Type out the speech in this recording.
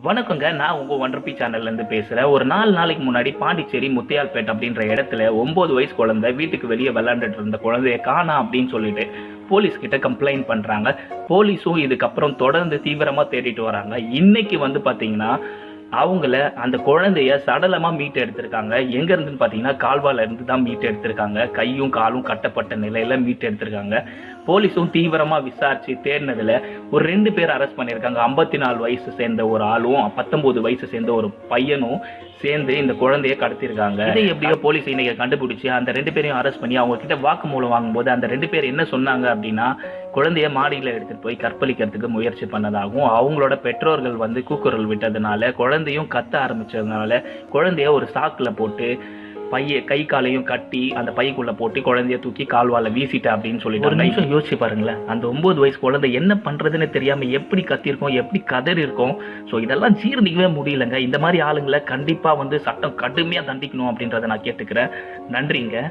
வணக்கங்க. நான் உங்க ஒன்ரப்பி சேனல்லேருந்து பேசுறேன். ஒரு 4 நாளைக்கு முன்னாடி பாண்டிச்சேரி முத்தியால்பேட் அப்படின்ற இடத்துல 9 வயசு குழந்தை வீட்டுக்கு வெளியே விளையாண்டுட்டு இருந்த குழந்தைய காணோம் அப்படின்னு சொல்லிட்டு போலீஸ் கிட்ட கம்ப்ளைண்ட் பண்றாங்க. போலீஸும் இதுக்கப்புறம் தொடர்ந்து தீவிரமா தேடிட்டு வராங்க. இன்னைக்கு வந்து பாத்தீங்கன்னா அவங்கள அந்த குழந்தைய சடலமா மீட்டு எடுத்திருக்காங்க. எங்க இருந்துன்னு பாத்தீங்கன்னா கால்வால இருந்து தான் மீட்டு எடுத்திருக்காங்க. கையும் காலும் கட்டப்பட்ட நிலையில மீட்டு எடுத்திருக்காங்க. போலீஸும் தீவிரமா விசாரிச்சு தேடினதுல ஒரு 2 பேர் அரெஸ்ட் பண்ணியிருக்காங்க. 54 வயசு சேர்ந்த ஒரு ஆளும் 19 வயசு சேர்ந்த ஒரு பையனும் சேர்ந்து இந்த குழந்தைய கடத்திருக்காங்க. இதை எப்படியோ போலீஸ் இன்னைக்கு கண்டுபிடிச்சு அந்த 2 பேரையும் அரெஸ்ட் பண்ணி அவங்க கிட்ட வாக்குமூலம் வாங்கும்போது அந்த 2 பேர் என்ன சொன்னாங்க அப்படின்னா, குழந்தைய மாடியில் எடுத்துட்டு போய் கற்பழிக்கிறதுக்கு முயற்சி பண்ணதாகவும், அவங்களோட பெற்றோர்கள் வந்து கூக்குரல் விட்டதுனால குழந்தையும் கத்த ஆரம்பிச்சதுனால குழந்தைய ஒரு சாக்குல போட்டு கை காலையும் கட்டி அந்த பைக்குள்ள போட்டு குழந்தைய தூக்கி கால்வால வீசிட்ட அப்படின்னு சொல்லிட்டு ஒரு நிமிஷம் யோசிச்சு பாருங்களேன். அந்த 9 வயசு குழந்தை என்ன பண்றதுன்னு தெரியாம எப்படி கத்திருக்கோம், எப்படி கதறி இருக்கும். ஸோ இதெல்லாம் ஜீரணிக்கவே முடியலங்க. இந்த மாதிரி ஆளுங்களை கண்டிப்பா வந்து சட்டம் கடுமையா தண்டிக்கணும் அப்படின்றத நான் கேட்டுக்கிறேன். நன்றிங்க.